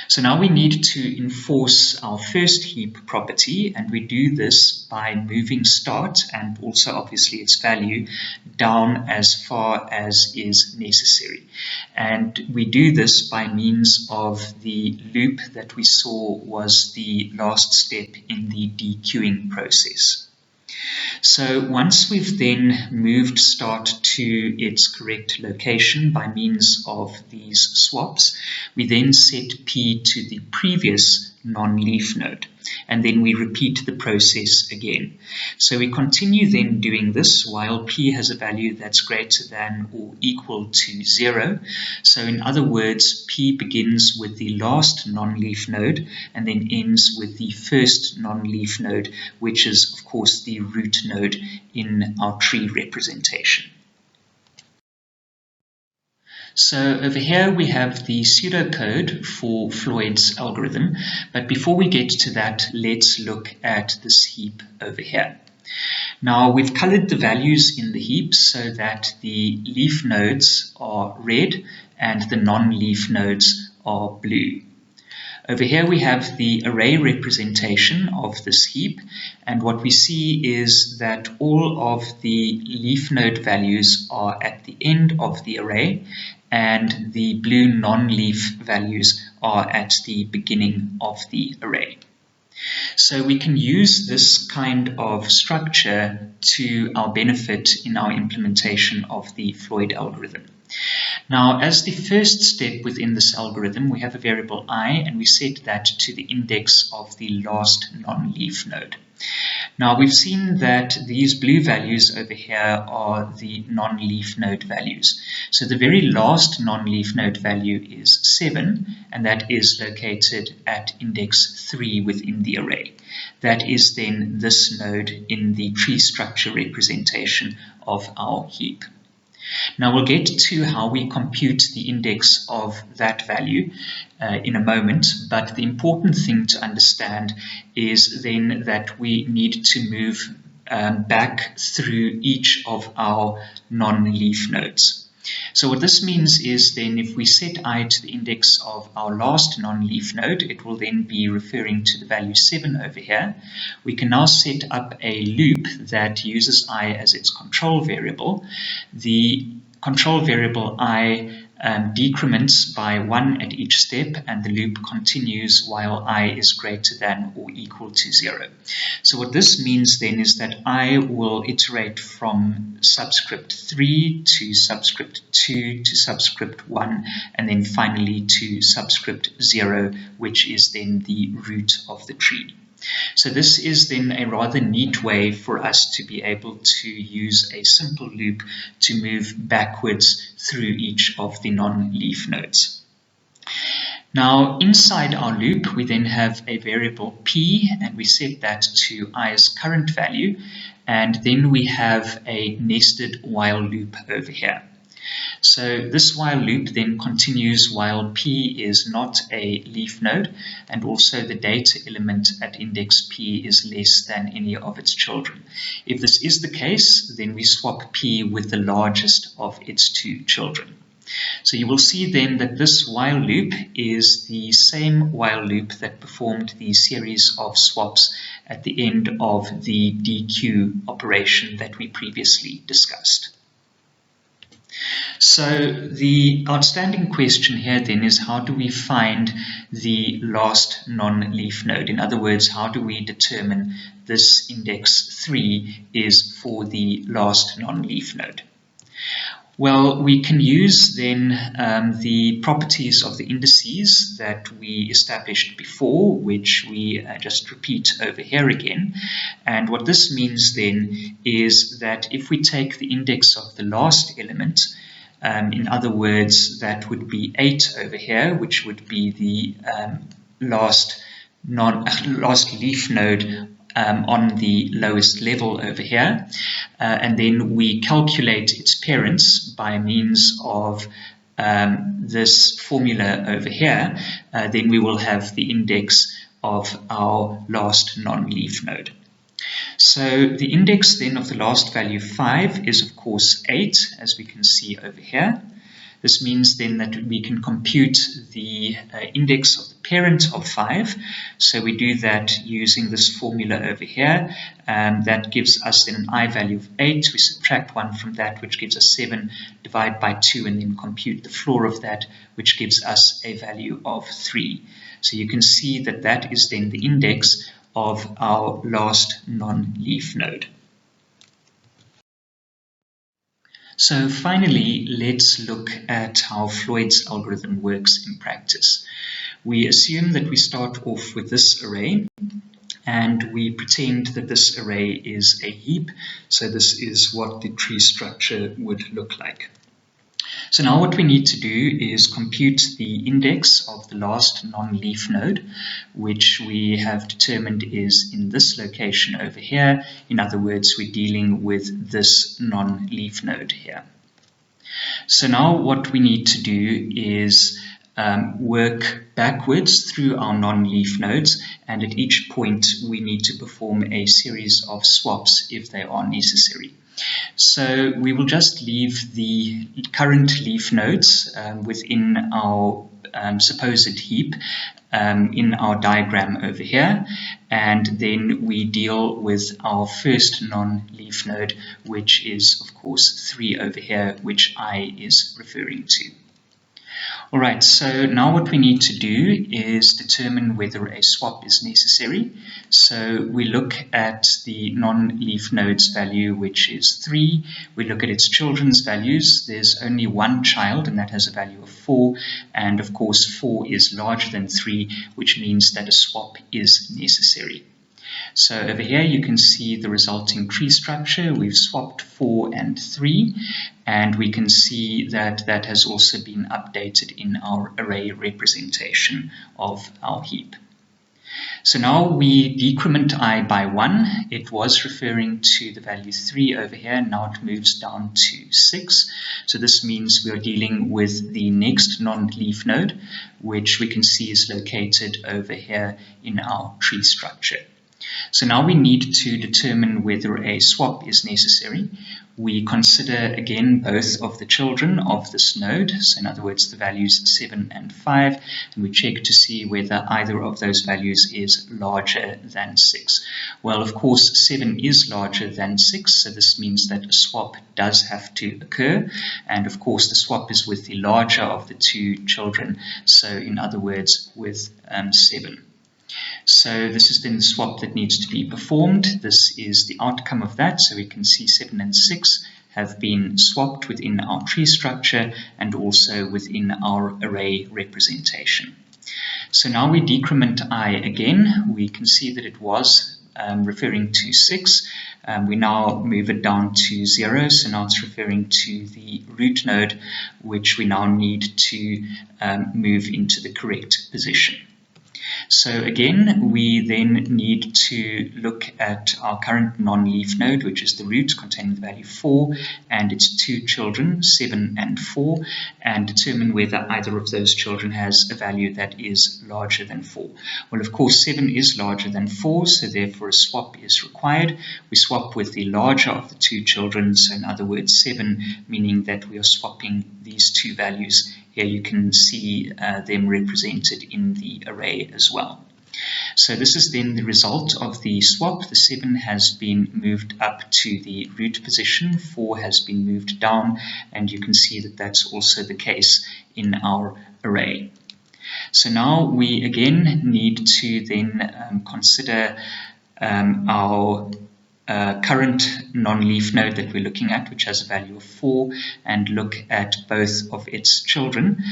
So now we need to enforce our first heap property, and we do this by moving start and also obviously its value down as far as is necessary. And we do this by means of the loop that we saw was the last step in the dequeuing process. So once we've then moved start to its correct location by means of these swaps, we then set P to the previous non-leaf node, and then we repeat the process again. So we continue then doing this while P has a value that's greater than or equal to 0. So in other words, P begins with the last non-leaf node and then ends with the first non-leaf node, which is of course the root node in our tree representation. So over here we have the pseudocode for Floyd's algorithm, but before we get to that, let's look at this heap over here. Now we've colored the values in the heap so that the leaf nodes are red and the non-leaf nodes are blue. Over here we have the array representation of this heap, and what we see is that all of the leaf node values are at the end of the array, and the blue non-leaf values are at the beginning of the array. So we can use this kind of structure to our benefit in our implementation of the Floyd algorithm. Now, as the first step within this algorithm, we have a variable I, and we set that to the index of the last non-leaf node. Now, we've seen that these blue values over here are the non-leaf node values. So the very last non-leaf node value is 7, and that is located at index 3 within the array. That is then this node in the tree structure representation of our heap. Now we'll get to how we compute the index of that value in a moment, but the important thing to understand is then that we need to move back through each of our non-leaf nodes. So what this means is then if we set I to the index of our last non-leaf node, it will then be referring to the value 7 over here. We can now set up a loop that uses I as its control variable. The control variable I decrements by 1 at each step, and the loop continues while I is greater than or equal to 0. So what this means then is that I will iterate from subscript 3 to subscript 2 to subscript 1, and then finally to subscript 0, which is then the root of the tree. So this is then a rather neat way for us to be able to use a simple loop to move backwards through each of the non-leaf nodes. Now inside our loop we then have a variable p, and we set that to i's current value, and then we have a nested while loop over here. So this while loop then continues while P is not a leaf node, and also the data element at index P is less than any of its children. If this is the case, then we swap P with the largest of its two children. So you will see then that this while loop is the same while loop that performed the series of swaps at the end of the dequeue operation that we previously discussed. So the outstanding question here then is, how do we find the last non-leaf node? In other words, how do we determine this index 3 is for the last non-leaf node? Well, we can use then the properties of the indices that we established before, which we just repeat over here again. And what this means then is that if we take the index of the last element, in other words, that would be 8 over here, which would be the last leaf node on the lowest level over here, and then we calculate its parents by means of this formula over here, then we will have the index of our last non-leaf node. So the index then of the last value 5 is of course 8, as we can see over here. This means then that we can compute the index of the parent of 5. So we do that using this formula over here. That gives us then an I value of 8. We subtract 1 from that, which gives us 7, divide by 2, and then compute the floor of that, which gives us a value of 3. So you can see that that is then the index of our last non-leaf node. So finally, let's look at how Floyd's algorithm works in practice. We assume that we start off with this array, and we pretend that this array is a heap. So this is what the tree structure would look like. So now what we need to do is compute the index of the last non-leaf node, which we have determined is in this location over here. In other words, we're dealing with this non-leaf node here. So now what we need to do is work backwards through our non-leaf nodes, and at each point we need to perform a series of swaps if they are necessary. So we will just leave the current leaf nodes within our supposed heap in our diagram over here, and then we deal with our first non-leaf node, which is of course 3 over here, which I is referring to. Alright, so now what we need to do is determine whether a swap is necessary. So we look at the non-leaf node's value, which is 3. We look at its children's values. There's only one child, and that has a value of 4. And of course, 4 is larger than 3, which means that a swap is necessary. So over here you can see the resulting tree structure. We've swapped 4 and 3, and we can see that that has also been updated in our array representation of our heap. So now we decrement I by 1. It was referring to the value 3 over here. Now it moves down to 6. So this means we are dealing with the next non-leaf node, which we can see is located over here in our tree structure. So now we need to determine whether a swap is necessary. We consider again both of the children of this node, so in other words the values 7 and 5, and we check to see whether either of those values is larger than 6. Well, of course 7 is larger than 6, so this means that a swap does have to occur, and of course the swap is with the larger of the two children, so in other words with 7. So this is then the swap that needs to be performed. This is the outcome of that. So we can see 7 and 6 have been swapped within our tree structure and also within our array representation. So now we decrement I again. We can see that it was referring to 6. We now move it down to 0. So now it's referring to the root node, which we now need to move into the correct position. So again, we then need to look at our current non-leaf node, which is the root containing the value 4 and its two children, 7 and 4, and determine whether either of those children has a value that is larger than 4. Well, of course, 7 is larger than 4, so therefore a swap is required. We swap with the larger of the two children, so in other words 7, meaning that we are swapping these two values. Here you can see them represented in the array as well. So this is then the result of the swap. The 7 has been moved up to the root position, 4 has been moved down, and you can see that that's also the case in our array. So now we again need to then consider our current non-leaf node that we're looking at, which has a value of 4, and look at both of its children,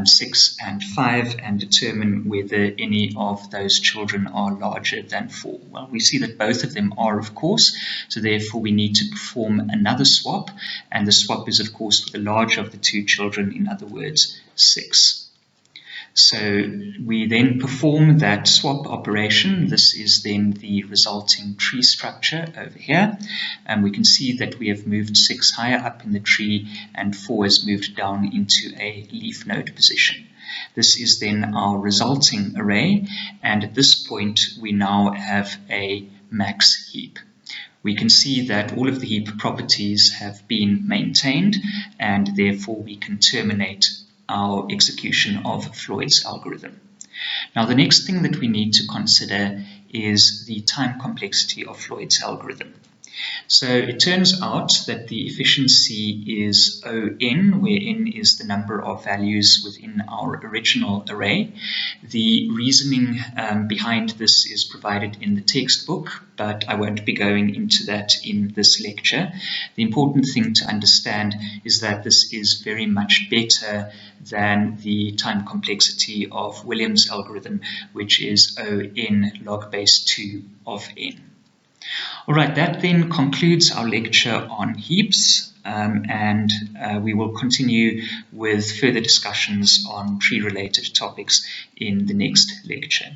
6 and 5, and determine whether any of those children are larger than 4. Well, we see that both of them are, of course, so therefore we need to perform another swap, and the swap is, of course, for the larger of the two children, in other words, 6. So we then perform that swap operation. This is then the resulting tree structure over here. And we can see that we have moved 6 higher up in the tree and 4 has moved down into a leaf node position. This is then our resulting array. And at this point, we now have a max heap. we can see that all of the heap properties have been maintained, and therefore we can terminate our execution of Floyd's algorithm. Now, the next thing that we need to consider is the time complexity of Floyd's algorithm. So it turns out that the efficiency is ON, where n is the number of values within our original array. The reasoning behind this is provided in the textbook, but I won't be going into that in this lecture. The important thing to understand is that this is very much better than the time complexity of Williams' algorithm, which is ON log base 2 of n. Alright, that then concludes our lecture on heaps, and we will continue with further discussions on tree-related topics in the next lecture.